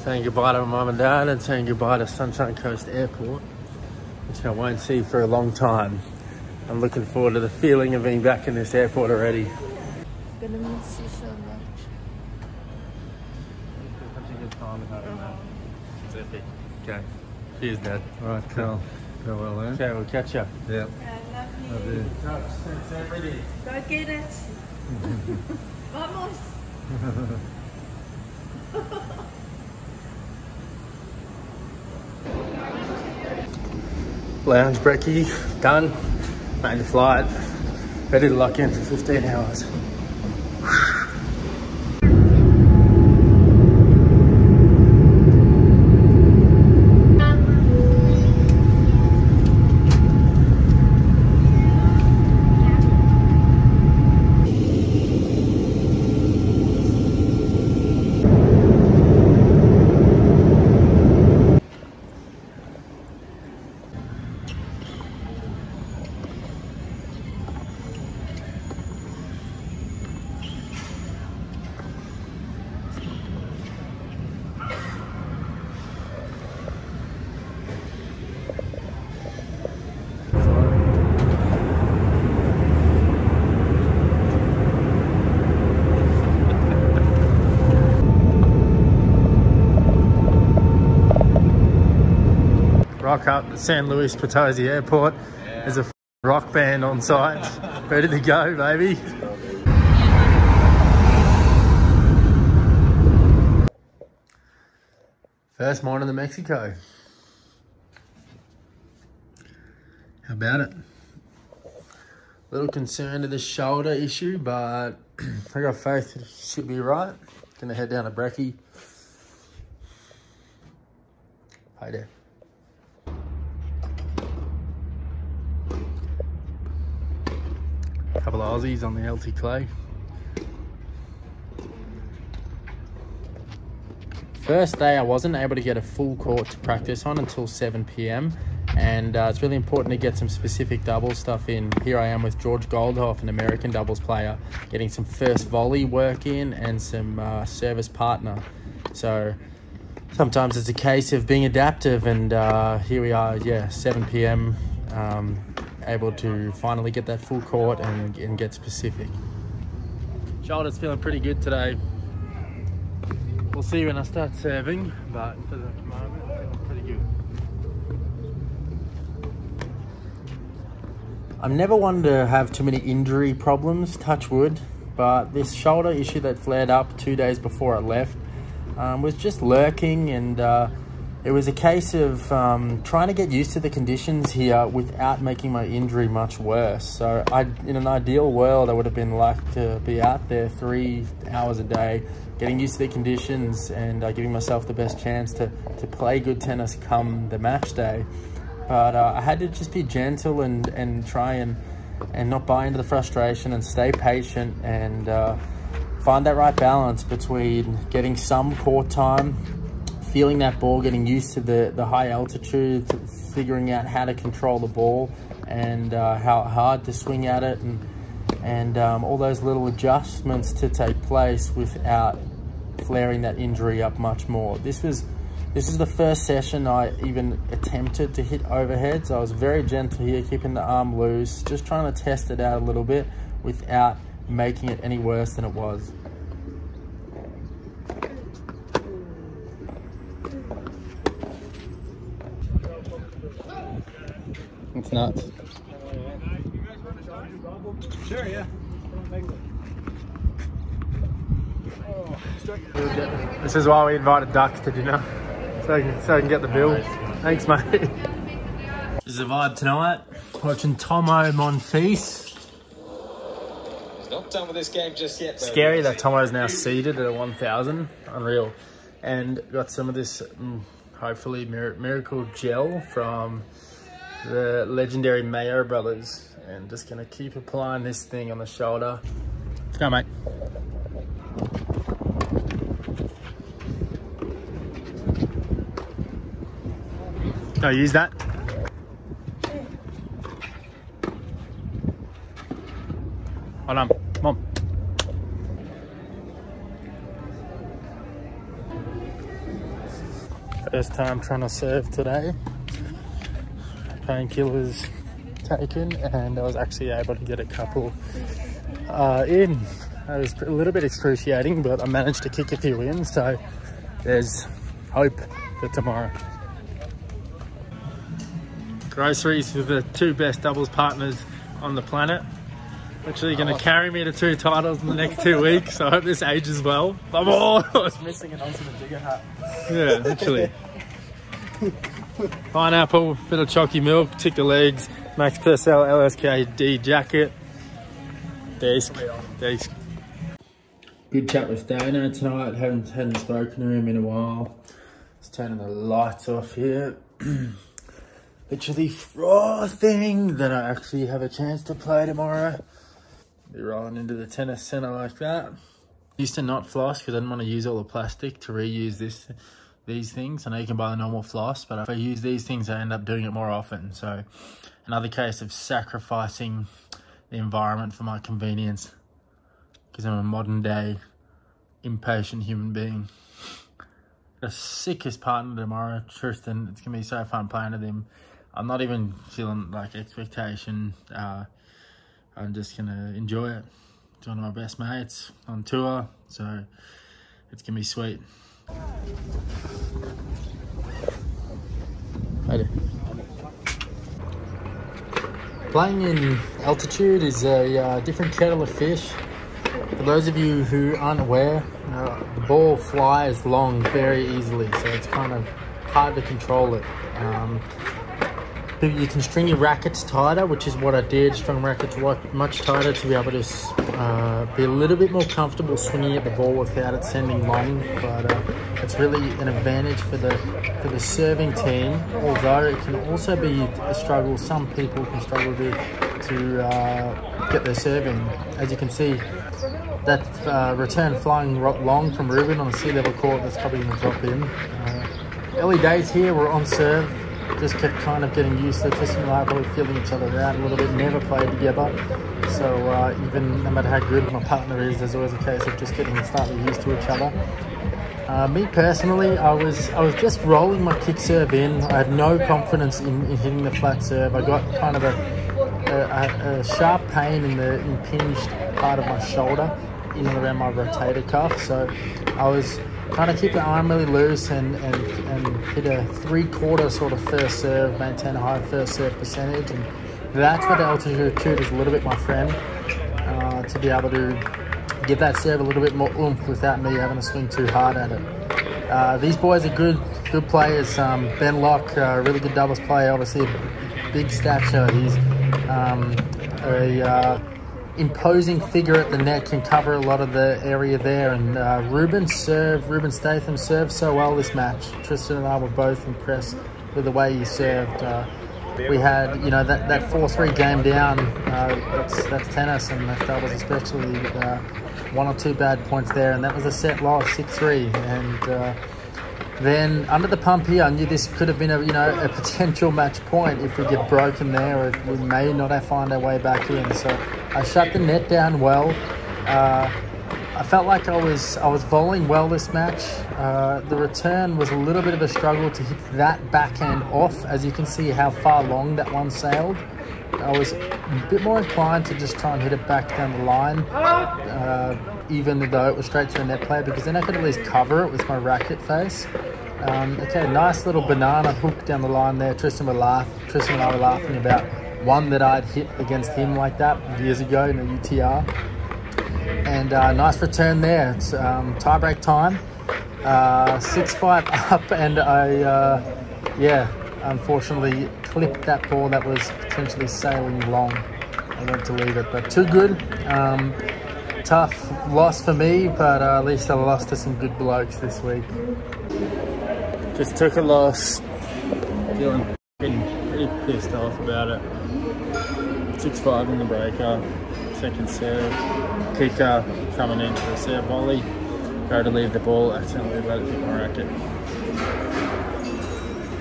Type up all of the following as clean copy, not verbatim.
Saying goodbye to my mum and dad and saying goodbye to Sunshine Coast Airport, which I won't see for a long time. I'm looking forward to the feeling of being back in this airport already. Gonna miss you so much. Such a good time with having that. It's epic. Okay. Cheers, Dad. Alright, cool. Go well, eh? Okay, we'll catch you. Yeah. I love you. It's everything. Go get it. Vamos. Lounge brekkie, done. Made the flight. Ready to lock in for 15 hours. Rock up at San Luis Potosi Airport. Yeah. There's a rock band on site. Ready to go, baby. First morning in Mexico. How about it? Little concerned of the shoulder issue, but I got faith it should be right. Gonna head down to brekkie. Hi there. Couple of Aussies on the LT clay. First day I wasn't able to get a full court to practice on until 7 p.m. and it's really important to get some specific doubles stuff in. Here I am with George Goldhoff, an American doubles player, getting some first volley work in and some service partner. So sometimes it's a case of being adaptive, and here we are, yeah, 7 p.m. Able to finally get that full court and get specific. Shoulder's feeling pretty good today. We'll see when I start serving, but for the moment, feeling pretty good. I've never wanted to have too many injury problems, touch wood, but this shoulder issue that flared up 2 days before I left was just lurking, and it was a case of trying to get used to the conditions here without making my injury much worse. So in an ideal world, I would have been like to be out there 3 hours a day, getting used to the conditions and giving myself the best chance to play good tennis come the match day. But I had to just be gentle and try and not buy into the frustration and stay patient and find that right balance between getting some court time, feeling that ball, getting used to the high altitude, figuring out how to control the ball and how hard to swing at it, and all those little adjustments to take place without flaring that injury up much more. This is the first session I even attempted to hit overheads. I was very gentle here, keeping the arm loose, just trying to test it out a little bit without making it any worse than it was. It's nuts. Sure, yeah. This is why we invited ducks to dinner, so I can get the bill. Thanks, mate. This is the vibe tonight. Watching Tomo Monfils. He's not done with this game just yet, though. Scary that Tomo's now seated at 1,000. Unreal. And got some of this, hopefully, miracle gel from the legendary Mayo brothers, and just gonna keep applying this thing on the shoulder. Let's go, mate. Go use that. Hold on, come on. First time trying to serve today. Painkillers taken, and I was actually able to get a couple in. It was a little bit excruciating, but I managed to kick a few in, so there's hope for tomorrow. Groceries with the 2 best doubles partners on the planet. Actually going to carry me to 2 titles in the next 2 weeks, so I hope this ages well. Vamos! I was missing an ultimate digger hat. Yeah, literally. Pineapple, bit of chalky milk, tick the legs, Max Purcell LSKD jacket. There's. Good chat with Dana tonight. Hadn't spoken to him in a while. Just turning the lights off here. Literally frothing that I actually have a chance to play tomorrow. Be rolling into the tennis center like that. Used to not floss because I didn't want to use all the plastic to reuse these things. I know you can buy the normal floss, but if I use these things, I end up doing it more often. So another case of sacrificing the environment for my convenience, because I'm a modern day impatient human being. The sickest partner tomorrow, Tristan. It's gonna be so fun playing with him. I'm not even feeling like expectation. I'm just gonna enjoy it. It's one of my best mates on tour, so it's gonna be sweet. Playing in altitude is a different kettle of fish. For those of you who aren't aware, the ball flies long very easily, so it's kind of hard to control it. You can string your rackets tighter, which is what I did. Strung rackets much tighter to be able to be a little bit more comfortable swinging at the ball without it sending long. But it's really an advantage for the serving team, although it can also be a struggle. Some people can struggle to get their serving. As you can see, that return flying long from Ruben on a sea level court, that's probably going to drop in. Early days here, we're on serve. Just kept kind of getting used to it. Tristan and I probably feeling each other out a little bit. Never played together, so even no matter how good my partner is, there's always a case of just getting slightly used to each other. Me personally, I was just rolling my kick serve in. I had no confidence in hitting the flat serve. I got kind of a sharp pain in the impinged part of my shoulder, in and around my rotator cuff. So I was trying to keep the arm really loose and hit a 3/4 sort of first serve, maintain a high first serve percentage, and that's where the altitude is a little bit my friend, to be able to give that serve a little bit more oomph without me having to swing too hard at it. These boys are good players. Ben Locke, really good doubles player, obviously a big stature. He's a imposing figure at the net, can cover a lot of the area there, and Ruben Statham served so well this match. Tristan and I were both impressed with the way he served. We had, you know, that 4-3 game down, that's tennis, and that's doubles especially, 1 or 2 bad points there, and that was a set loss, 6-3, and then under the pump here, I knew this could have been a potential match point. If we get broken there, we may not have find our way back in. So I shut the net down well. I felt like I was volleying well this match. The return was a little bit of a struggle to hit that backhand off. As you can see how far long that one sailed. I was a bit more inclined to just try and hit it back down the line, even though it was straight to the net player, because then I could at least cover it with my racket face. Okay, nice little banana hook down the line there. Tristan and I were laughing about one that I'd hit against him like that years ago in a UTR. And nice return there. It's tie-break time. 6-5 up, and I, unfortunately clipped that ball that was potentially sailing long. I went to leave it, but too good. Tough loss for me, but at least I lost to some good blokes this week. Just took a loss. Feeling pretty pissed off about it. 6-5 in the breaker. Second serve. Kicker coming into the serve volley. Go to leave the ball, accidentally let it hit my racket.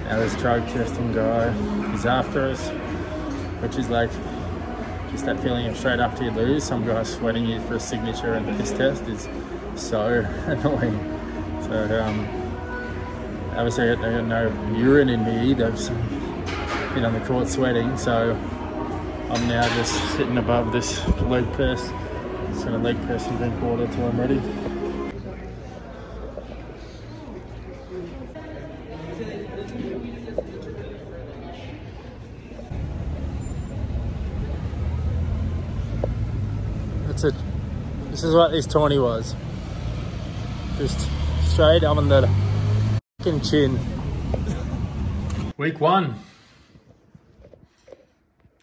Now this drug testing guy is after us, which is like just that feeling of straight after you lose, some guy sweating you for a signature and the piss test is so annoying. So Obviously I got no urine in me either, so been on the court sweating, so I'm now just sitting above this leg press. Just gonna leg press and drink water till I'm ready. That's it. This is what this tourney was. Just straight up on the fucking chin. Week 1.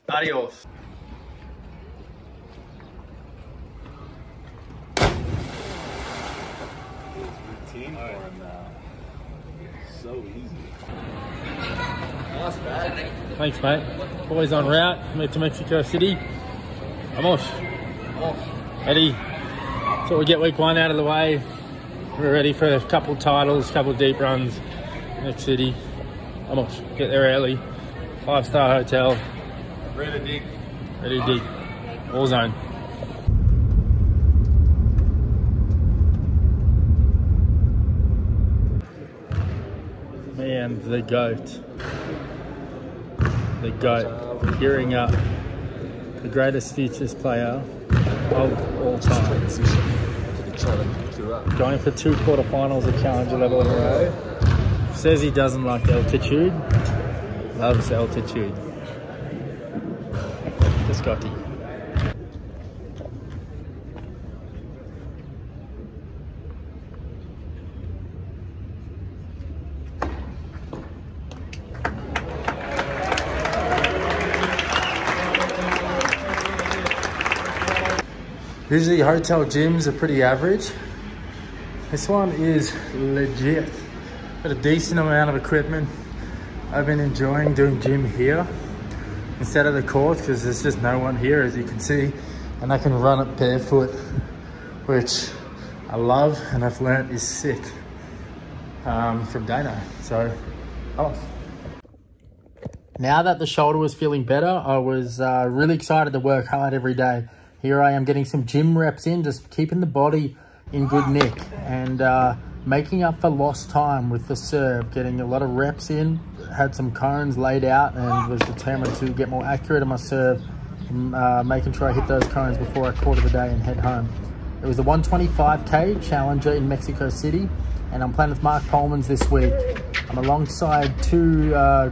Adios. Team form now. So easy. Thanks, mate. Boys en route, made to Mexico City. Vamos. Eddie. So we get week 1 out of the way. We're ready for a couple titles, couple deep runs. Next city. Vamos. Get there early. 5-star hotel. Ready to dig. Ready to dig. All zone. Man, the GOAT. The GOAT. Gearing up. The greatest futures player of all time. Going for 2 quarterfinals at Challenger level in a row. Says he doesn't like altitude. Loves altitude. Scotty. Usually hotel gyms are pretty average. This one is legit. Got a decent amount of equipment. I've been enjoying doing gym here instead of the court because there's just no one here, as you can see, and I can run it barefoot, which I love and I've learnt is sick from Dana. So, now that the shoulder was feeling better, I was really excited to work hard every day. Here I am getting some gym reps in, just keeping the body in good nick and making up for lost time with the serve, getting a lot of reps in. Had some cones laid out and was determined to get more accurate on my serve, making sure I hit those cones before I call it the day and head home. It was the 125K Challenger in Mexico City, and I'm playing with Mark Polmans this week. I'm alongside 2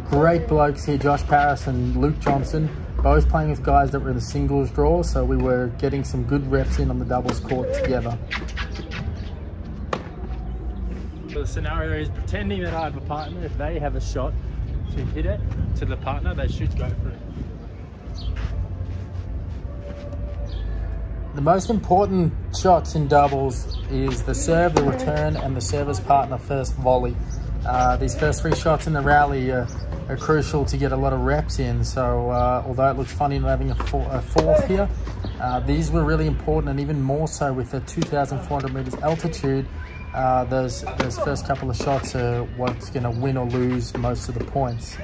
great blokes here, Josh Parris and Luke Johnson, both playing with guys that were in the singles draw, so we were getting some good reps in on the doubles court together. So the scenario is pretending that I have a partner. If they have a shot to hit it to the partner, they should go for it. The most important shots in doubles is the serve, the return, and the service partner first volley. These first 3 shots in the rally are crucial to get a lot of reps in. So although it looks funny not having a fourth here, these were really important, and even more so with the 2,400 meters altitude. Those first couple of shots are what's going to win or lose most of the points.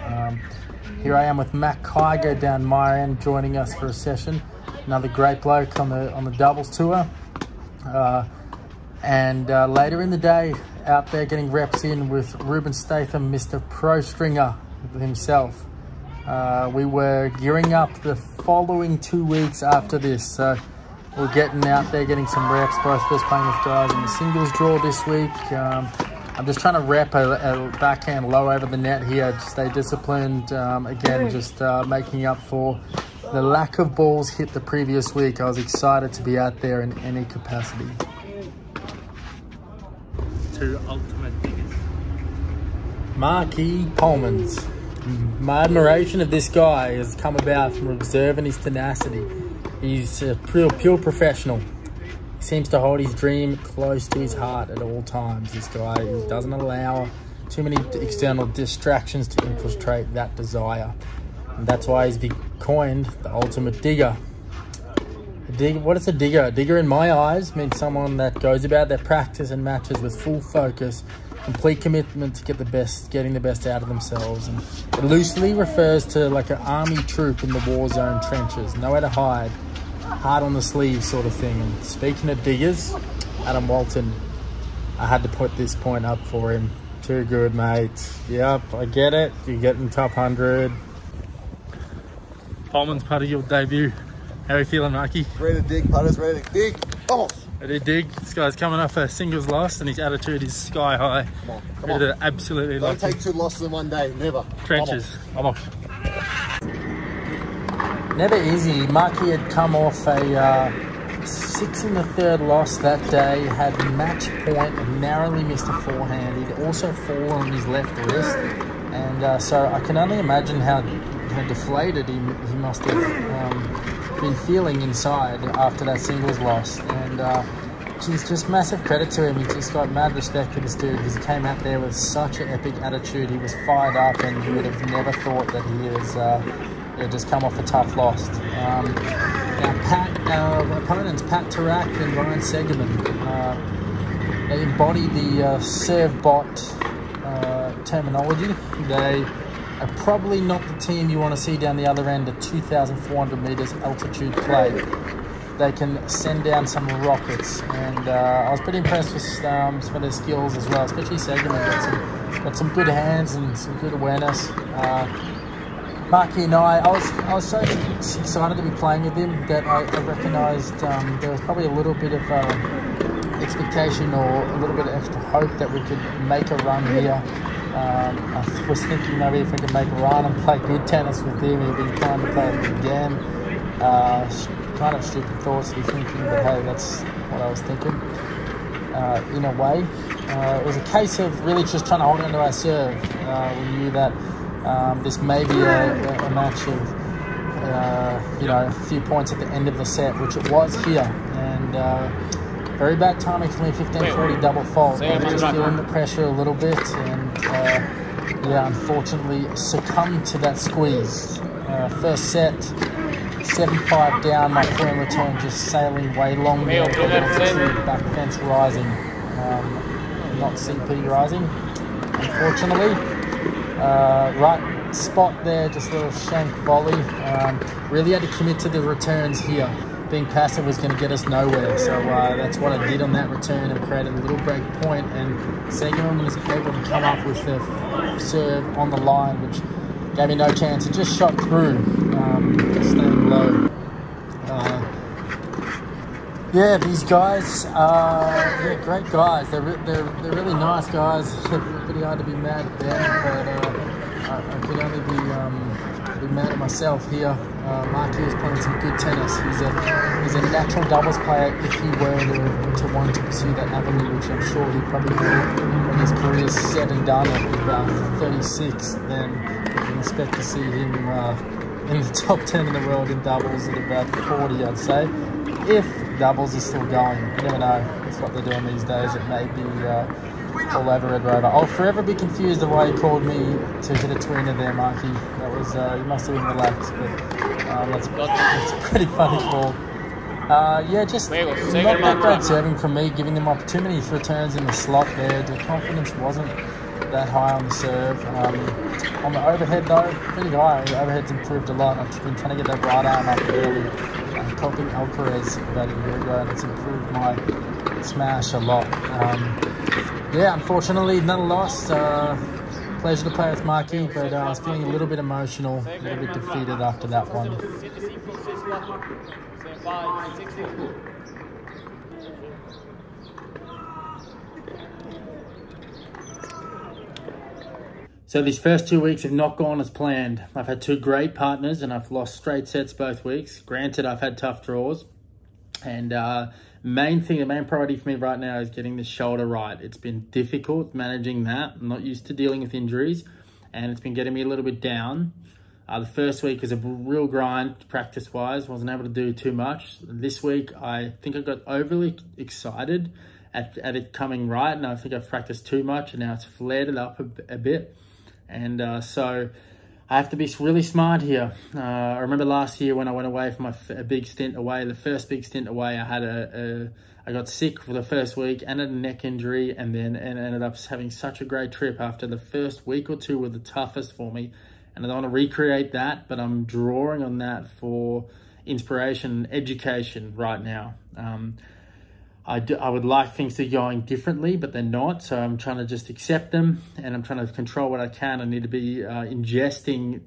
Here I am with Matt Kiger down my end, joining us for a session. Another great bloke on the doubles tour. And later in the day, out there getting reps in with Ruben Statham, Mr. Pro Stringer himself. We were gearing up the following 2 weeks after this. So we're getting out there, getting some reps, both of us playing with guys in the singles draw this week. I'm just trying to rep a backhand low over the net here, to stay disciplined. Again, just making up for the lack of balls hit the previous week. I was excited to be out there in any capacity. 2 ultimate diggers. Marquis Polmans. My admiration of this guy has come about from observing his tenacity. He's a pure professional. He seems to hold his dream close to his heart at all times. This guy, he doesn't allow too many external distractions to infiltrate that desire. And that's why he's been coined the ultimate digger. What is a digger? A digger in my eyes means someone that goes about their practice and matches with full focus, complete commitment to getting the best out of themselves. And it loosely refers to like an army troop in the war zone trenches, nowhere to hide, hard on the sleeve sort of thing. And speaking of diggers, Adam Walton, I had to put this point up for him. Too good, mate. Yep, I get it. You're getting top 100. Pullman's part of your debut. How are you feeling, Marky? Ready to dig, putters, ready to dig. Vamos! Ready to dig. This guy's coming off a singles loss and his attitude is sky high. Come on, come Ready on. to absolutely Don't take 2 losses in one day, never. trenches. Vamos. Never easy. Marky had come off a 6 in the 3rd loss that day, had match point and narrowly missed a forehand. He'd also fallen on his left wrist, and so I can only imagine how deflated he must have been feeling inside after that singles loss. And geez, just massive credit to him. He just got mad respect for this dude because he came out there with such an epic attitude. He was fired up, and you would have never thought that he was just come off a tough loss. Our opponents, Pat Tarak and Ryan Segerman, they embody the serve bot terminology. They are probably not the team you want to see down the other end at 2,400 meters altitude play. They can send down some rockets, and I was pretty impressed with some of their skills as well, especially Segerman got some good hands and some good awareness. Marky and I was so excited to be playing with him that I recognised there was probably a little bit of expectation or a little bit of extra hope that we could make a run here. I was thinking maybe if we could make a run and play good tennis with him, he'd be trying to play it again. Kind of stupid thoughts to be thinking, but hey, that's what I was thinking. In a way, it was a case of really just trying to hold on to our serve. We knew that this may be a match of a few points at the end of the set, which it was here, and very bad timing for me. 15-40 double fault. I was just feeling the pressure a little bit, and unfortunately succumbed to that squeeze. First set, 7-5 down, my forehand return just sailing way long there, back fence rising, not CP rising, unfortunately. Right spot there, just a little shank volley. Really had to commit to the returns here. Being passive was going to get us nowhere, so that's what I did on that return and created a little break point, and Segerman was able to come up with the serve on the line, which gave me no chance. It just shot through, staying low. These guys are great guys. They're really nice guys. It's pretty hard to be mad at them, but I can only be mad at myself here. Marky is playing some good tennis. He's a natural doubles player if he were to want to pursue that avenue, which I'm sure he probably will when his career is said and done at about 36. Then you can expect to see him in the top 10 in the world in doubles at about 40, I'd say. If doubles is still going, you never know. That's what they're doing these days. It may be all over Red Rover. I'll forever be confused the way he called me to hit a tweener there, Marky. That was, you must have been relaxed, but that's a pretty funny call. Just not that great serving from me, giving them too many returns in the slot there. The confidence wasn't that high on the serve. On the overhead though, pretty high. The overhead's improved a lot. I've been trying to get that right arm up early. Coping Alcaraz about a year ago, and it's improved my smash a lot. Unfortunately, another loss. Pleasure to play with Marky, but I was feeling a little bit emotional, a little bit defeated after that one. So these first 2 weeks have not gone as planned. I've had 2 great partners and I've lost straight sets both weeks. Granted, I've had tough draws. And the main priority for me right now is getting the shoulder right. It's been difficult managing that. I'm not used to dealing with injuries, and it's been getting me a little bit down. The first week was a real grind practice-wise. Wasn't able to do too much. This week, I think I got overly excited at it coming right, and I think I've practiced too much, and now it's flared it up a bit. And so I have to be really smart here. I remember last year when I went away for a big stint away, the first big stint away, I had I got sick for the first week and a neck injury, and ended up having such a great trip after the first week or two were the toughest for me. And I don't want to recreate that, but I'm drawing on that for inspiration and education right now. I would like things to be going differently, but they're not. So I'm trying to just accept them, and I'm trying to control what I can. I need to be ingesting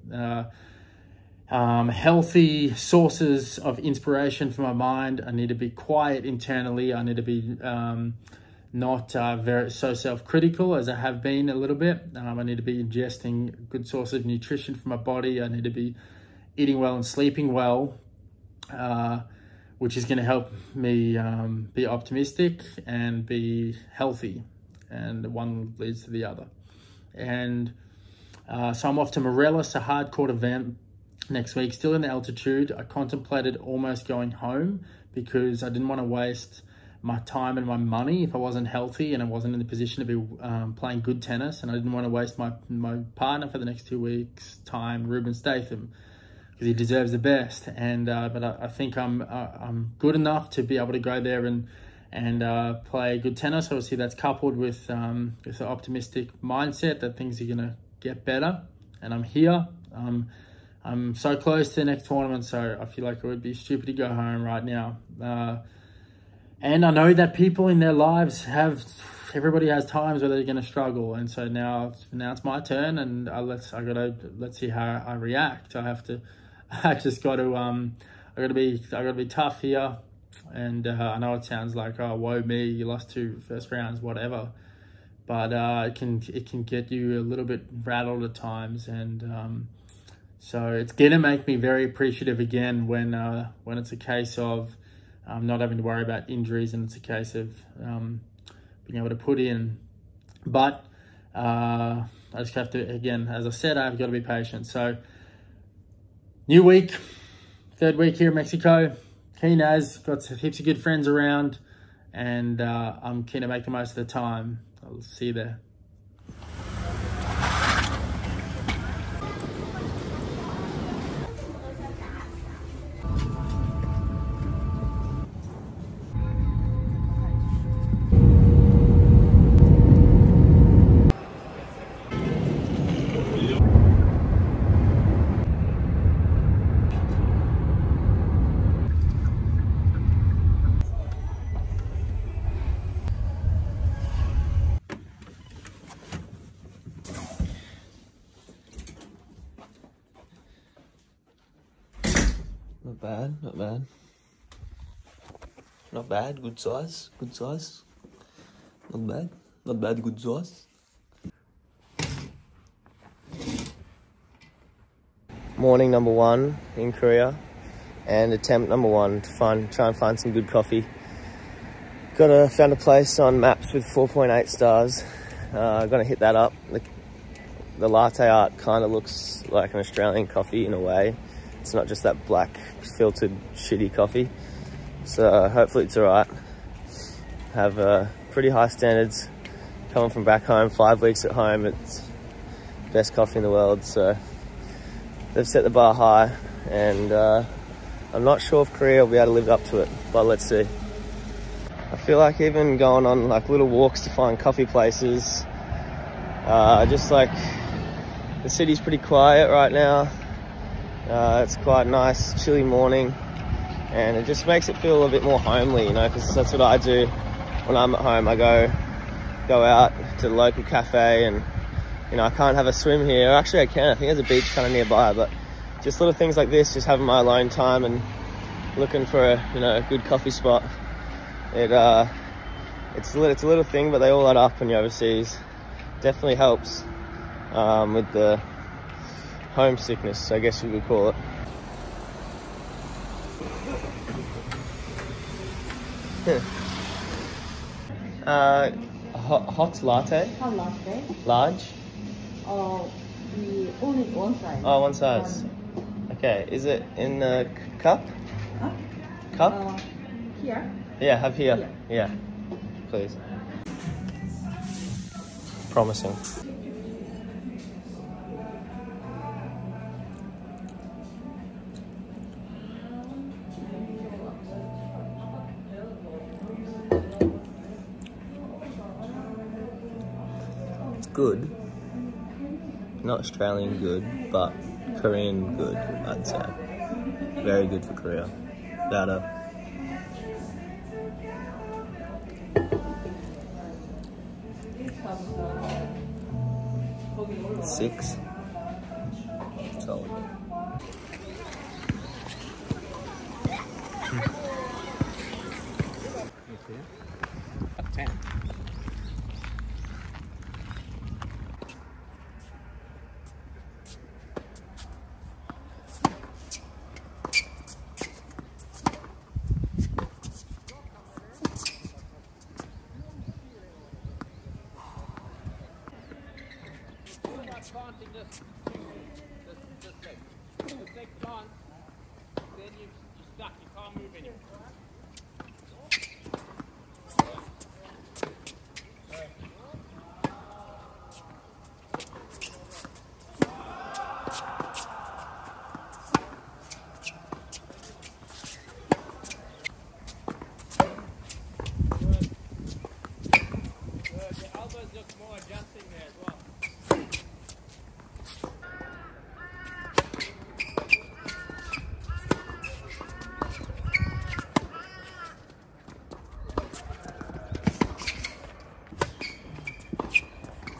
healthy sources of inspiration for my mind. I need to be quiet internally. I need to be not so self-critical as I have been a little bit. I need to be ingesting a good source of nutrition for my body. I need to be eating well and sleeping well, which is going to help me be optimistic and be healthy, and one leads to the other. And so I'm off to Morelos, a hardcore event next week, still in the altitude. I contemplated almost going home because I didn't want to waste my time and my money if I wasn't healthy and I wasn't in the position to be playing good tennis, and I didn't want to waste my partner for the next 2 weeks' time, Ruben Statham, because he deserves the best. And but I think I'm good enough to be able to go there and play good tennis. Obviously, that's coupled with an optimistic mindset that things are gonna get better. And I'm here. I'm so close to the next tournament, so I feel like it would be stupid to go home right now. And I know that people in their lives everybody has times where they're going to struggle, and so now it's my turn, and let's see how I react. I gotta be tough here, and I know it sounds like, oh, woe me, you lost 2 first rounds, whatever, but it can get you a little bit rattled at times, and so it's gonna make me very appreciative again when it's a case of not having to worry about injuries, and it's a case of being able to put in. But I just have to, again, as I said, I've got to be patient. So new week, 3rd week here in Mexico. Keen as, got heaps of good friends around, and I'm keen to make the most of the time. I'll see you there. Not bad, not bad. Not bad, good size, good size. Not bad, not bad, good size. Morning number 1 in Korea, and attempt number 1 to try and find some good coffee. Found a place on maps with 4.8 stars. Gonna hit that up. The latte art kind of looks like an Australian coffee in a way. It's not just that black filtered shitty coffee, so hopefully it's all right. Have pretty high standards coming from back home. 5 weeks at home, it's best coffee in the world, so they've set the bar high, and I'm not sure if Korea will be able to live up to it, but let's see. I feel like even going on like little walks to find coffee places, just like the city's pretty quiet right now. It's quite nice, chilly morning, and it just makes it feel a bit more homely, you know, because that's what I do when I'm at home. I go out to the local cafe, and you know, I can't have a swim here. Actually, I can. I think there's a beach kind of nearby, but just little things like this, just having my alone time and looking for a good coffee spot. It's a little thing, but they all add up when you're overseas. Definitely helps with the homesickness, I guess you could call it. Hot latte? Hot latte. Large? We only one size. Oh, one size. Okay, is it in a cup? Huh? Cup? Here. Yeah, have here. Yeah, please. Promising. Good. Not Australian good, but Korean good, I'd say. Very good for Korea. Better. 6. Solid.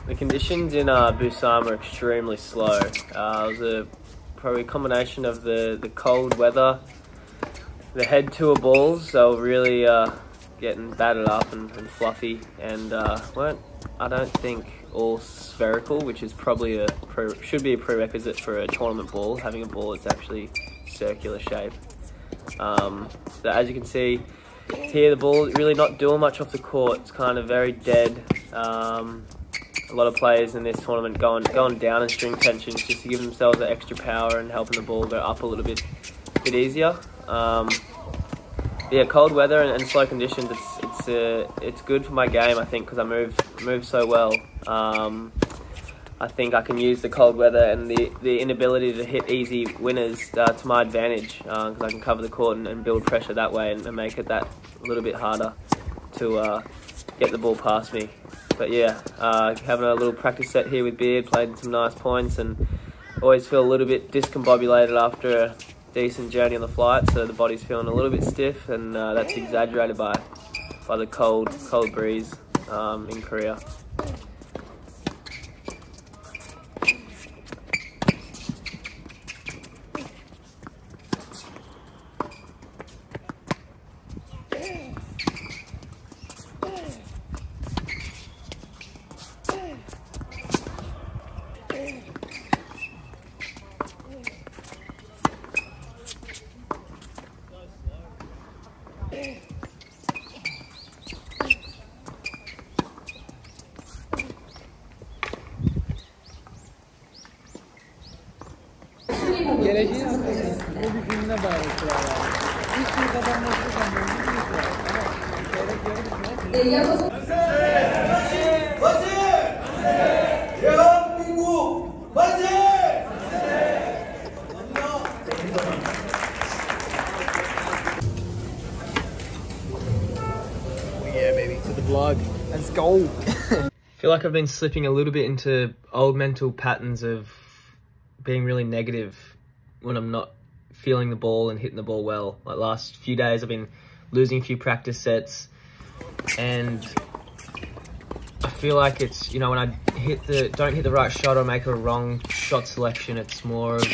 The conditions in Busan were extremely slow. It was probably a combination of the cold weather, the head tour balls. They were really getting battered up and fluffy, and weren't, I don't think, all spherical, which is probably should be a prerequisite for a tournament ball, having a ball that's actually circular shape. So as you can see here, the ball really not doing much off the court. It's kind of very dead. A lot of players in this tournament going down in string tensions just to give themselves that extra power and helping the ball go up a little bit easier. Yeah, cold weather and slow conditions. It's good for my game, I think, because I move so well. I think I can use the cold weather and the inability to hit easy winners to my advantage, because I can cover the court and build pressure that way and make it that little bit harder to get the ball past me. But yeah, having a little practice set here with Beard, played some nice points, and always feel a little bit discombobulated after a decent journey on the flight, so the body's feeling a little bit stiff, and that's exaggerated by the cold breeze in Korea. Geleceğin bu bir filmine bağlı yani. Hiç bir kadar nasıl Yeah, baby, to the vlog. Let's go. I feel like I've been slipping a little bit into old mental patterns of being really negative when I'm not feeling the ball and hitting the ball well. Like last few days I've been losing a few practice sets, and I feel like it's, you know, when I don't hit the right shot or make a wrong shot selection, it's more of,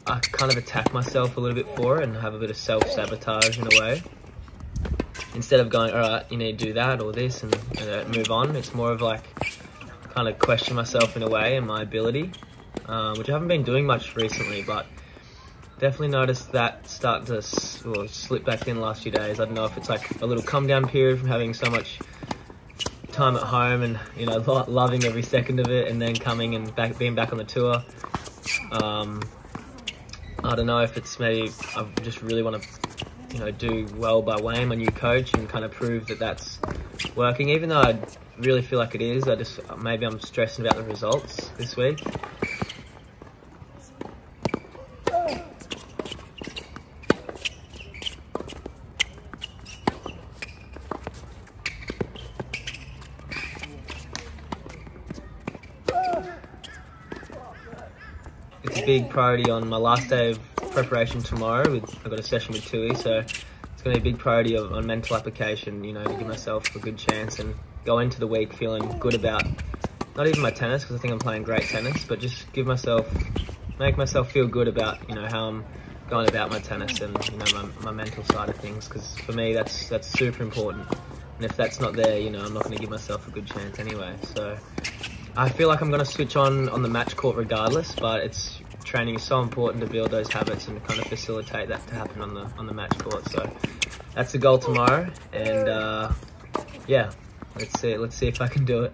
I kind of attack myself a little bit for it and have a bit of self-sabotage in a way. Instead of going, all right, you need to do that or this and move on, it's more of like kind of question myself in a way and my ability. Which I haven't been doing much recently, but definitely noticed that starting to slip back in the last few days. I don't know if it's like a little come down period from having so much time at home and, you know, loving every second of it, and then coming and being back on the tour. I don't know if it's maybe I just really want to, you know, do well by Wayne, my new coach, and kind of prove that that's working, even though I really feel like it is. Maybe I'm stressing about the results this week. It's a big priority on my last day of preparation tomorrow. I've got a session with Tui, so it's going to be a big priority on mental application, you know, to give myself a good chance and go into the week feeling good about not even my tennis, because I think I'm playing great tennis, but just make myself feel good about, you know, how I'm going about my tennis and, you know, my mental side of things, because for me that's super important. And if that's not there, you know, I'm not going to give myself a good chance anyway. So I feel like I'm going to switch on the match court regardless, but training is so important to build those habits and kind of facilitate that to happen on the match court. So that's the goal tomorrow, and yeah, let's see if I can do it.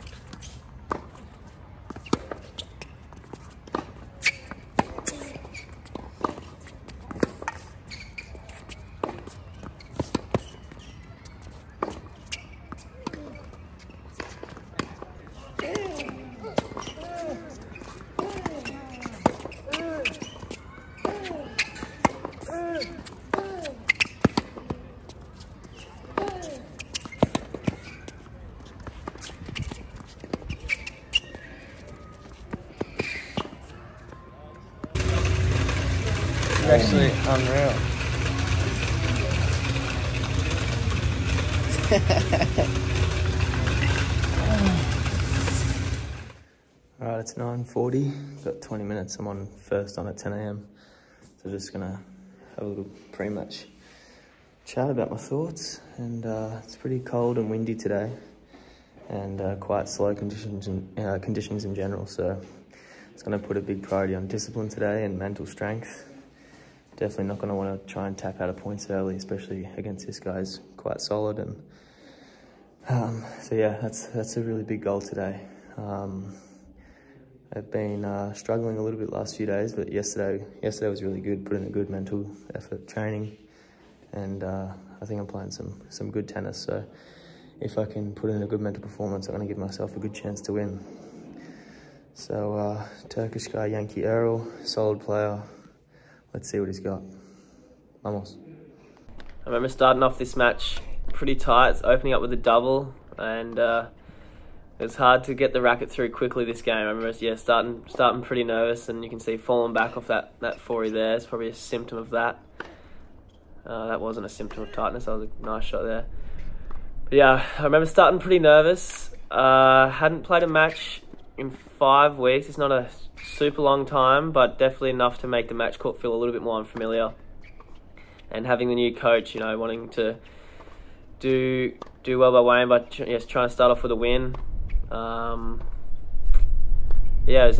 Actually unreal. Alright, it's 9:40. Got 20 minutes. I'm on first on at 10 AM. So just gonna have a little pre-match chat about my thoughts. And it's pretty cold and windy today, and quite slow conditions in general. So it's gonna put a big priority on discipline today and mental strength. Definitely not going to want to try and tap out of points early, especially against this guy. He's quite solid, and so yeah, that's a really big goal today. I've been struggling a little bit last few days, but yesterday was really good. Put in a good mental effort training, and I think I'm playing some good tennis. So if I can put in a good mental performance, I'm going to give myself a good chance to win. So Turkish guy Yankee Earl, solid player. Let's see what he's got. Vamos. I remember starting off this match pretty tight, opening up with a double, and it was hard to get the racket through quickly this game. I remember, yeah, starting pretty nervous, and you can see falling back off that forey there. It's probably a symptom of that. That wasn't a symptom of tightness. That was a nice shot there. But yeah, I remember starting pretty nervous. Hadn't played a match in 5 weeks. It's not a super long time, but definitely enough to make the match court feel a little bit more unfamiliar. And having the new coach, you know, wanting to do well by Wayne, but yes, trying to start off with a win. Yeah,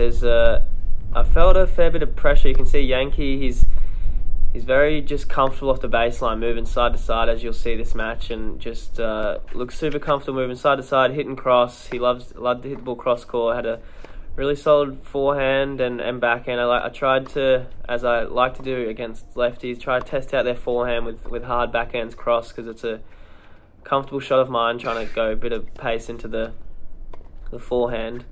I felt a fair bit of pressure. You can see Yankee, he's very just comfortable off the baseline, moving side to side, as you'll see this match, and just looks super comfortable moving side to side, hitting cross. He loved to hit the ball cross court. Had a really solid forehand and backhand. I tried to, as I like to do against lefties, try to test out their forehand with hard backhands cross, because it's a comfortable shot of mine, trying to go a bit of pace into the forehand.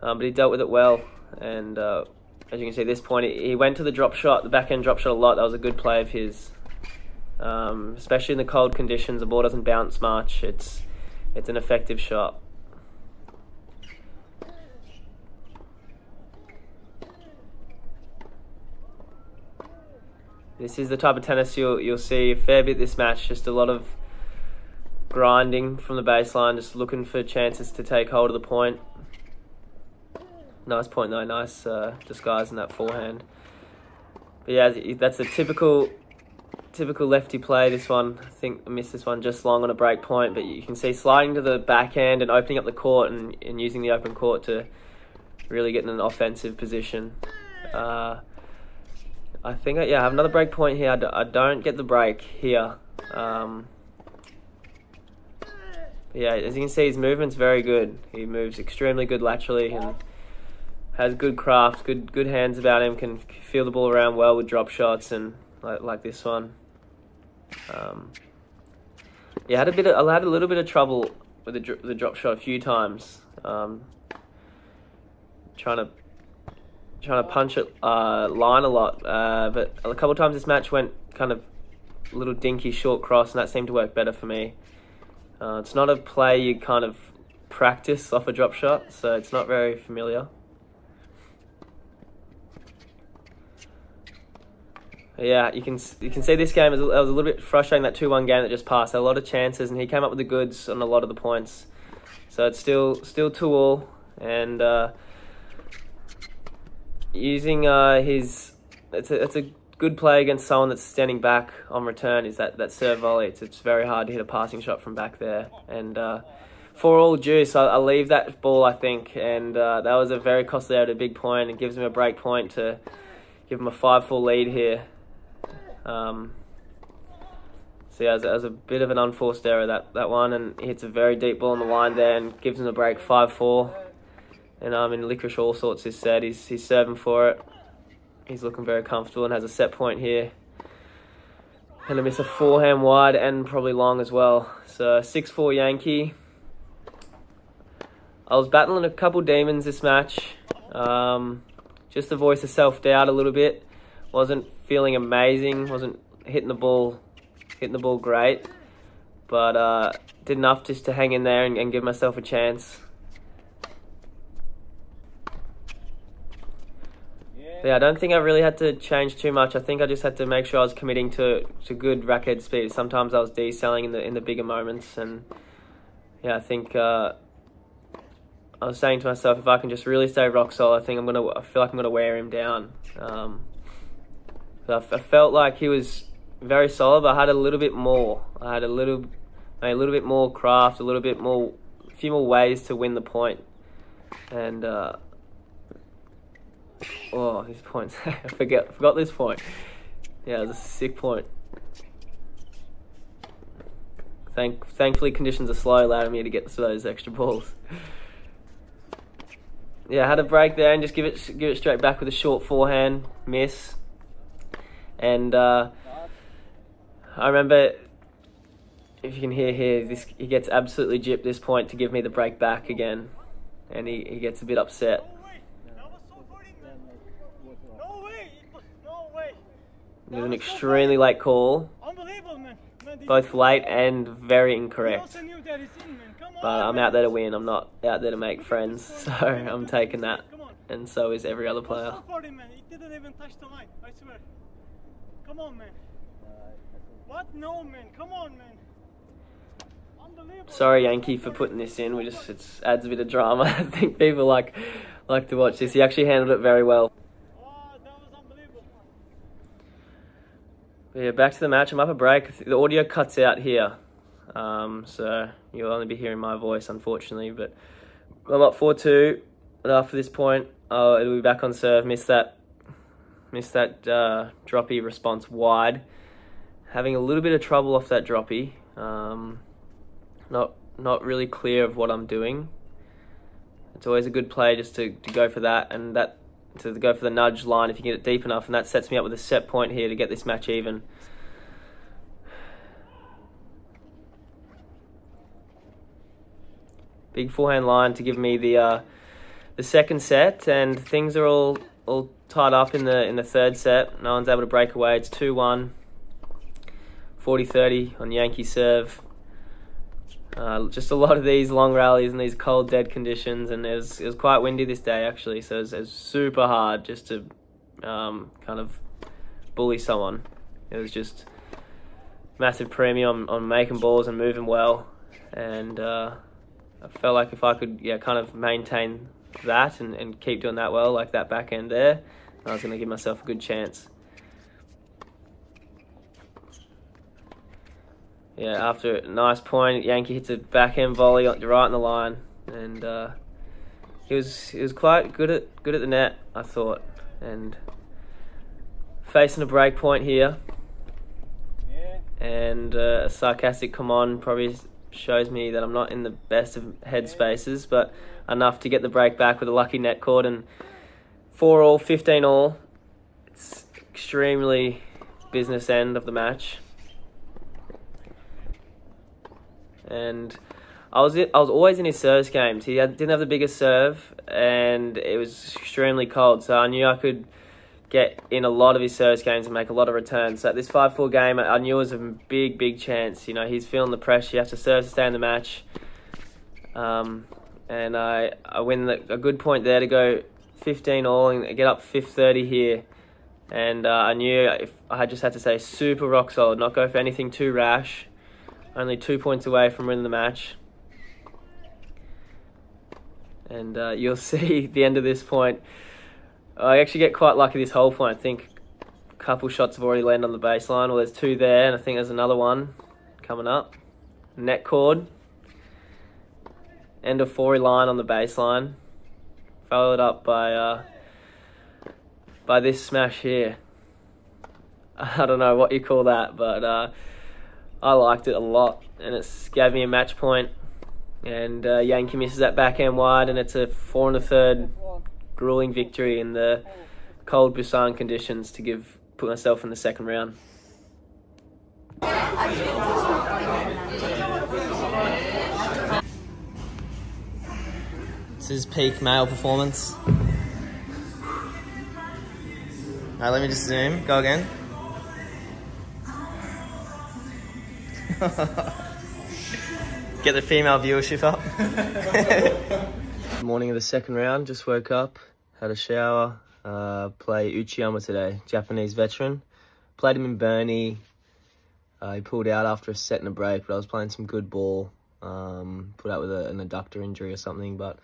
But he dealt with it well, and as you can see at this point, he went to the drop shot, the backhand drop shot a lot. That was a good play of his. Especially in the cold conditions, the ball doesn't bounce much. It's an effective shot. This is the type of tennis you'll see a fair bit this match. Just a lot of grinding from the baseline, just looking for chances to take hold of the point. Nice point though, nice disguise in that forehand. But yeah, that's a typical lefty play. This one, I think I missed this one just long on a break point, but you can see sliding to the backhand and opening up the court and using the open court to really get in an offensive position. I think, yeah, I have another break point here. I don't get the break here. Yeah, as you can see, his movement's very good. He moves extremely good laterally and has good craft, good hands about him, can feel the ball around well with drop shots, and like this one. Yeah, I had a little bit of trouble with the drop shot a few times. Trying to punch it line a lot, but a couple of times this match went kind of a little dinky short cross, and that seemed to work better for me. It's not a play you kind of practice off a drop shot, so it's not very familiar. Yeah, you can see this game was a little bit frustrating, that 2-1 game that just passed. Had a lot of chances, and he came up with the goods on a lot of the points. So it's still 2-2, and using his, it's a good play against someone that's standing back on return, is that serve volley. It's very hard to hit a passing shot from back there, and for all juice, I'll leave that ball, I think, and that was a very costly out, a big point, and gives him a break point to give him a 5-4 lead here. So yeah, it was a bit of an unforced error, that one, and he hits a very deep ball on the line there and gives him a break, 5-4. And in Licorice all sorts is said, he's serving for it. He's looking very comfortable and has a set point here. And a miss a forehand wide and probably long as well. So 6-4 Yankee. I was battling a couple demons this match. Just a voice of self-doubt a little bit. Wasn't feeling amazing. Wasn't hitting the ball great. But did enough just to hang in there and give myself a chance. Yeah, I don't think I really had to change too much. I think I just had to make sure I was committing to good racket speed. Sometimes I was decelling in the bigger moments, and yeah, I think I was saying to myself, if I can just really stay rock solid, I feel like I'm gonna wear him down. I felt like he was very solid, but I had a little bit more. I had a little bit more craft, a few more ways to win the point, and. Oh, these points. I forgot this point. Yeah, it was a sick point. Thankfully, conditions are slow, allowing me to get those extra balls. Yeah, I had a break there and just give it straight back with a short forehand miss. And I remember, if you can hear here, he gets absolutely gypped this point to give me the break back again, and he gets a bit upset. It was an extremely late call, both late and very incorrect. But I'm out there to win, I'm not out there to make friends, so I'm taking that, and so is every other player. It didn't even touch the line, I swear. Come on, man. What? No, man. Come on, man. Unbelievable. Sorry, Yankee, for putting this in. It adds a bit of drama. I think people like to watch this. He actually handled it very well. But yeah, back to the match. I'm up a break. The audio cuts out here, so you'll only be hearing my voice, unfortunately. But I'm up 4-2. But after this point, it'll be back on serve. Missed that droppy response wide. Having a little bit of trouble off that droppy. Not really clear of what I'm doing. It's always a good play just to go for that, and to go for the nudge line if you get it deep enough, and that sets me up with a set point here to get this match even. Big forehand line to give me the second set, and things are all tied up in the third set. No one's able to break away. It's 2-1, 40-30 on Yankee serve. Just a lot of these long rallies in these cold, dead conditions, and it was quite windy this day actually, so it was super hard just to kind of bully someone. It was just massive premium on making balls and moving well, and I felt like if I could kind of maintain that and keep doing that well, like that back end there, I was going to give myself a good chance. Yeah, after a nice point, Yankee hits a backhand volley right on the line, and he was quite good at the net, I thought, and facing a break point here, and a sarcastic come on probably shows me that I'm not in the best of head spaces, but enough to get the break back with a lucky net cord, and 4-all, 15-all. It's extremely business end of the match. And I was always in his service games. He didn't have the biggest serve, and it was extremely cold, so I knew I could get in a lot of his service games and make a lot of returns. So at this 5-4 game, I knew it was a big chance. You know, he's feeling the pressure. You have to serve to stay in the match. And I win a good point there to go 15-all and get up 5-30 here. And I knew if I just had to stay super rock solid, not go for anything too rash. Only 2 points away from winning the match. And you'll see the end of this point. I actually get quite lucky this whole point. I think a couple shots have already landed on the baseline. Well, there's 2 there, and I think there's another one coming up. Net cord. End of 4 line on the baseline. Followed up by this smash here. I don't know what you call that, but I liked it a lot, and it's gave me a match point. And Yankee misses that backhand wide, and it's a 4 1/3 grueling victory in the cold Busan conditions to put myself in the second round. This is peak male performance. Alright, let me just zoom. Go again. Get the female viewership up. Morning of the second round, just woke up, had a shower, play Uchiyama today, Japanese veteran. Played him in Bernie. He pulled out after a set and a break, but I was playing some good ball. Put out with an adductor injury or something, but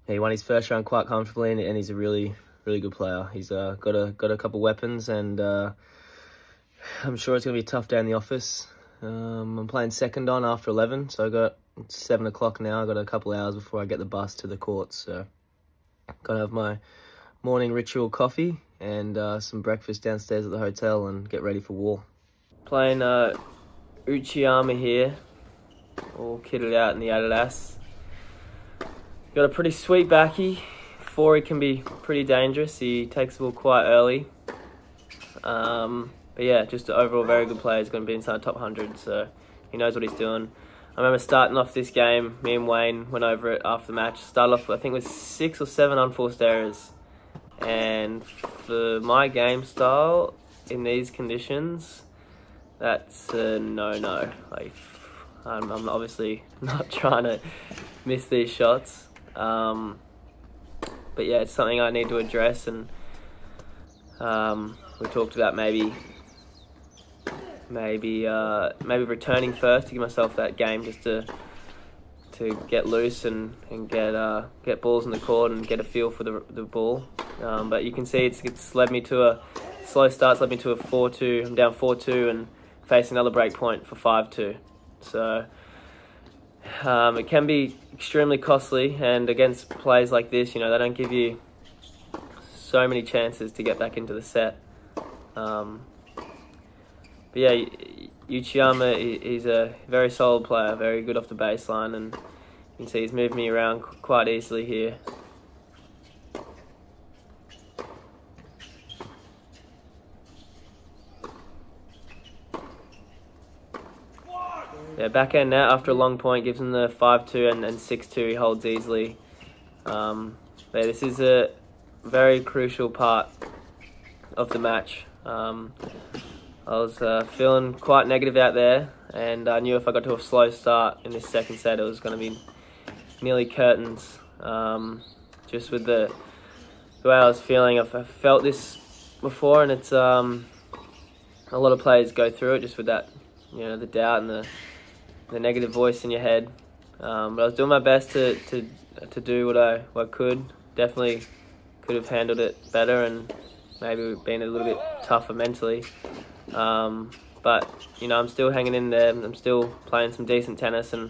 he won his first round quite comfortably, and he's a really good player. He's got a couple weapons, and I'm sure it's going to be a tough day in the office. I'm playing second on after 11, so it's 7 o'clock now. I've got a couple hours before I get the bus to the courts, so got to have my morning ritual coffee and some breakfast downstairs at the hotel and get ready for war. Playing Uchiyama here, all kitted out in the Adidas. Got a pretty sweet backy. 4 he can be pretty dangerous. He takes the ball quite early. But yeah, just an overall very good player. He's going to be inside top 100, so he knows what he's doing. I remember starting off this game, me and Wayne went over it after the match. Started off, I think, with 6 or 7 unforced errors. And for my game style, in these conditions, that's a no-no. Like, I'm obviously not trying to miss these shots. But yeah, it's something I need to address, and we talked about maybe returning first to give myself that game just to get loose and get balls in the court and get a feel for the ball. But you can see it's led me to a slow start. It's led me to a 4-2. I'm down 4-2 and facing another break point for 5-2. So it can be extremely costly, and against plays like this, you know, they don't give you so many chances to get back into the set. But yeah, Uchiyama, he's a very solid player, very good off the baseline, and you can see he's moved me around quite easily here. Yeah, backhand net after a long point gives him the 5-2 and 6-2 he holds easily. But this is a very crucial part of the match. I was feeling quite negative out there, and I knew if I got to a slow start in this second set, it was going to be nearly curtains. Just with the way I was feeling, I've felt this before, and it's a lot of players go through it just with that, you know, the doubt and the negative voice in your head. But I was doing my best to do what I could. Definitely could have handled it better and maybe been a little bit tougher mentally. But you know, I'm still hanging in there. I'm still playing some decent tennis, and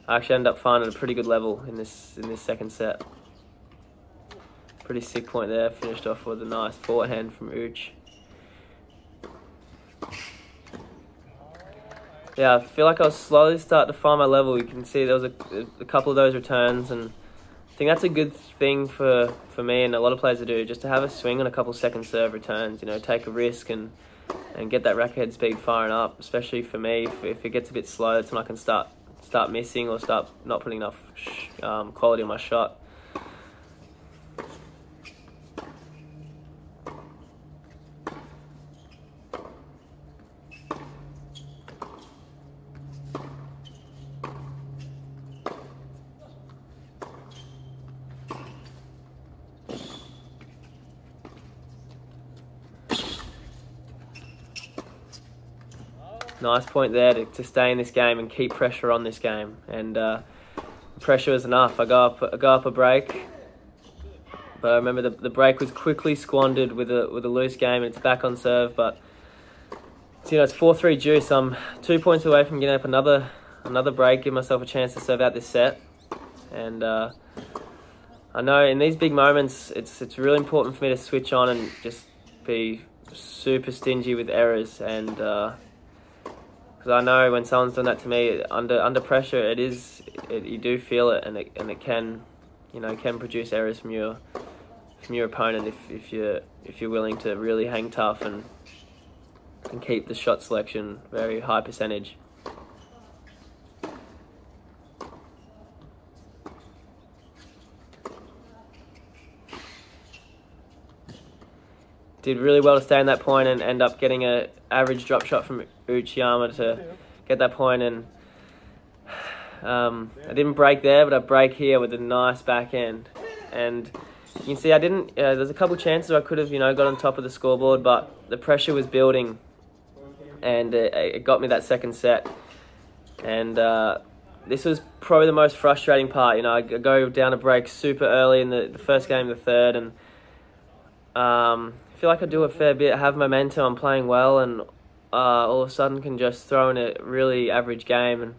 I actually ended up finding a pretty good level in this second set. Pretty sick point there. Finished off with a nice forehand from Uch. Yeah, I feel like I was slowly starting to find my level. You can see there was a couple of those returns, and I think that's a good thing for me and a lot of players to do, just to have a swing on a couple second serve returns. You know, take a risk and get that racket head speed firing up. Especially for me, if it gets a bit slow, that's when I can start missing or start not putting enough quality on my shot. Nice point there to stay in this game and keep pressure on this game. And pressure was enough. I go up a break, but I remember the break was quickly squandered with a loose game, and it's back on serve. But so, it's 4-3 juice. I'm 2 points away from getting up another break, give myself a chance to serve out this set. And I know in these big moments, it's really important for me to switch on and just be super stingy with errors. And because I know when someone's done that to me under pressure, you do feel it, and it can, can produce errors from your opponent if you're willing to really hang tough and keep the shot selection very high percentage. Did really well to stay in that point and end up getting an average drop shot from Uchiyama to get that point. And I didn't break there, but I break here with a nice backhand. And you can see I didn't. There's a couple chances I could have, got on top of the scoreboard, but the pressure was building, and it got me that second set. And this was probably the most frustrating part. I go down a break super early in the first game, the third, and I feel like I do a fair bit, have momentum, I'm playing well, and all of a sudden can just throw in a really average game, and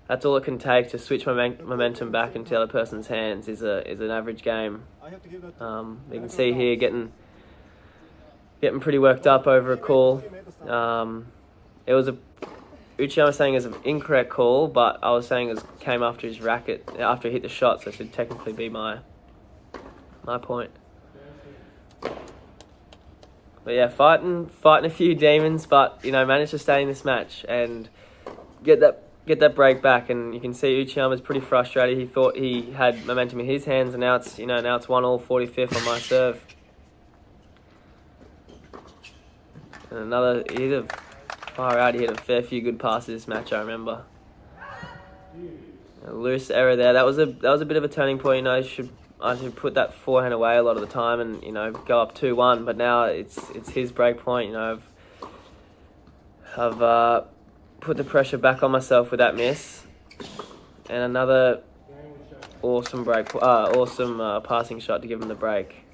that's all it can take to switch my momentum back into the other person's hands is an average game. You can see here getting pretty worked up over a call. It was Uchiyama was saying it was an incorrect call, but I was saying it came after his racket, after he hit the shot, so it should technically be my point. But yeah, fighting a few demons, but managed to stay in this match and get that break back. And you can see Uchiyama's pretty frustrated. He thought he had momentum in his hands, and now it's 1-all 45th on my serve. And he hit a fair few good passes this match, I remember. A loose error there. That was a bit of a turning point. I should put that forehand away a lot of the time and, go up 2-1. But now it's his break point. I've put the pressure back on myself with that miss. And another awesome passing shot to give him the break.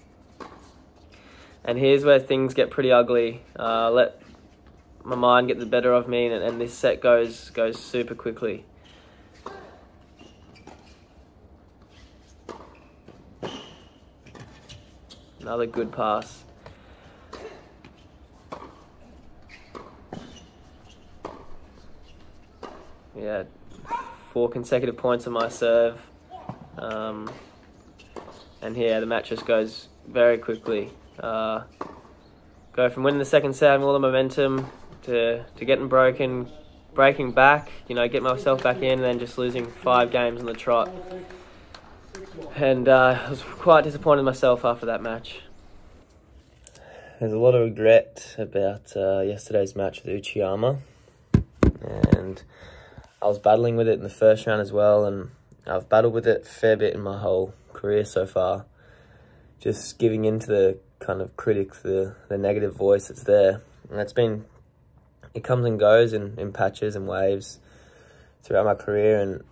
And here's where things get pretty ugly. Let my mind get the better of me, and this set goes super quickly. Another good pass. Yeah, 4 consecutive points on my serve. And here the match just goes very quickly. Go from winning the second set, having all the momentum, to getting breaking back, get myself back in, and then just losing 5 games on the trot. And I was quite disappointed in myself after that match. There's a lot of regret about yesterday's match with Uchiyama. And I was battling with it in the first round as well, and I've battled with it a fair bit in my whole career so far. Just giving in to the kind of critic, the negative voice that's there. And it comes and goes in patches and waves throughout my career, and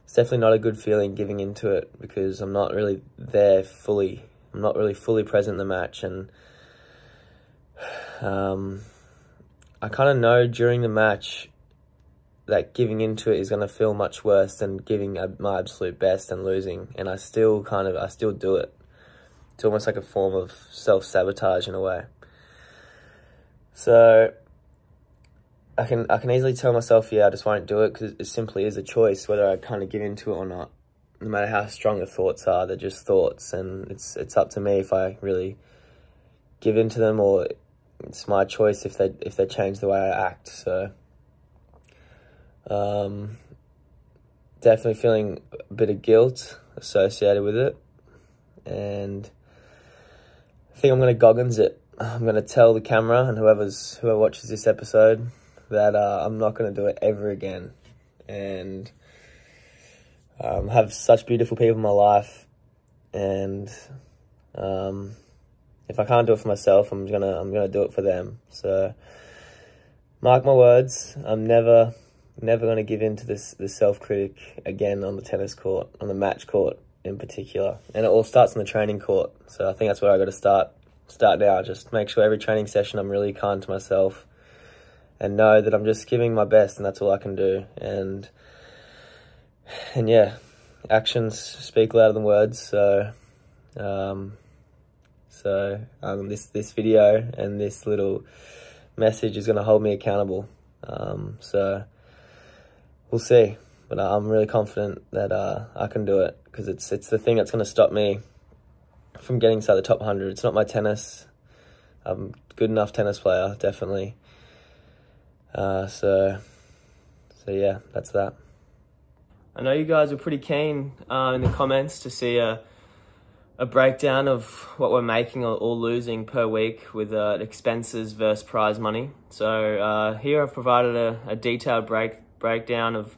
it's definitely not a good feeling giving into it, because I'm not really there fully. I'm not really fully present in the match, and I kind of know during the match that giving into it is going to feel much worse than giving my absolute best and losing, and I still do it. It's almost like a form of self-sabotage in a way. So I can easily tell myself, yeah, I just won't do it, because it simply is a choice whether I kind of give into it or not. No matter how strong the thoughts are, they're just thoughts, and it's up to me if I really give into them, or it's my choice if they change the way I act. So definitely feeling a bit of guilt associated with it, and I think I'm going to Goggins it. I'm going to tell the camera and whoever watches this episode that I'm not going to do it ever again, and have such beautiful people in my life, and if I can't do it for myself, I'm gonna do it for them. So mark my words, I'm never never going to give in to the self-critic again on the tennis court, on the match court in particular. And it all starts on the training court. So I think that's where I got to start now. Just make sure every training session I'm really kind to myself and know that I'm just giving my best, and that's all I can do. And yeah, actions speak louder than words. So this video and this little message is going to hold me accountable. So we'll see, but I'm really confident that I can do it, because it's the thing that's going to stop me from getting inside the top 100. It's not my tennis. I'm a good enough tennis player, definitely. So yeah, that's that. I know you guys were pretty keen in the comments to see a breakdown of what we're making or losing per week with expenses versus prize money. So here I've provided a detailed breakdown of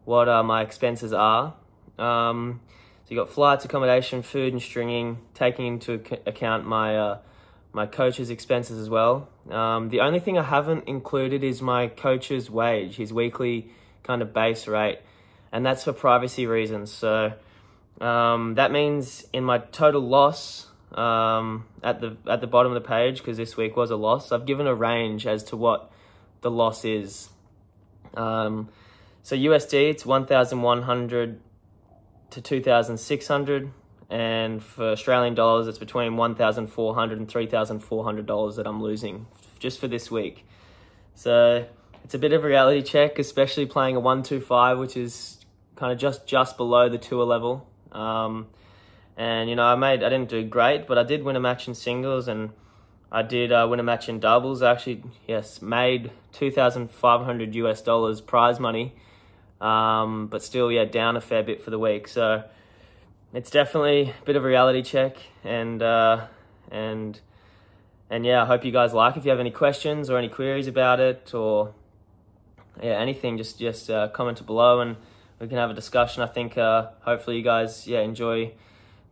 what my expenses are. So you got flights, accommodation, food and stringing, taking into account my coach's expenses as well. The only thing I haven't included is my coach's wage, his weekly kind of base rate, and that's for privacy reasons. So that means in my total loss at the bottom of the page, because this week was a loss, I've given a range as to what the loss is. So USD, it's 1,100 to 2,600, and for Australian dollars, it's between 1,400 and 3,400 dollars that I'm losing just for this week. So it's a bit of a reality check, especially playing a 125, which is kind of just below the tour level. And you know, I didn't do great, but I did win a match in singles, and I did win a match in doubles. I actually, yes, made $2,500 US prize money, but still, yeah, down a fair bit for the week. So it's definitely a bit of a reality check, and yeah, I hope you guys like. If you have any questions or any queries about it, or yeah, anything, just comment below and we can have a discussion. I think hopefully you guys enjoy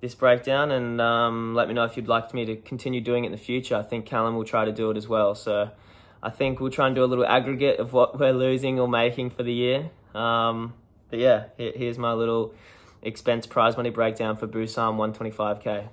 this breakdown, and let me know if you'd like me to continue doing it in the future. I think Calum will try to do it as well. So I think we'll try and do a little aggregate of what we're losing or making for the year. But yeah, here's my little expense prize money breakdown for Busan 125K.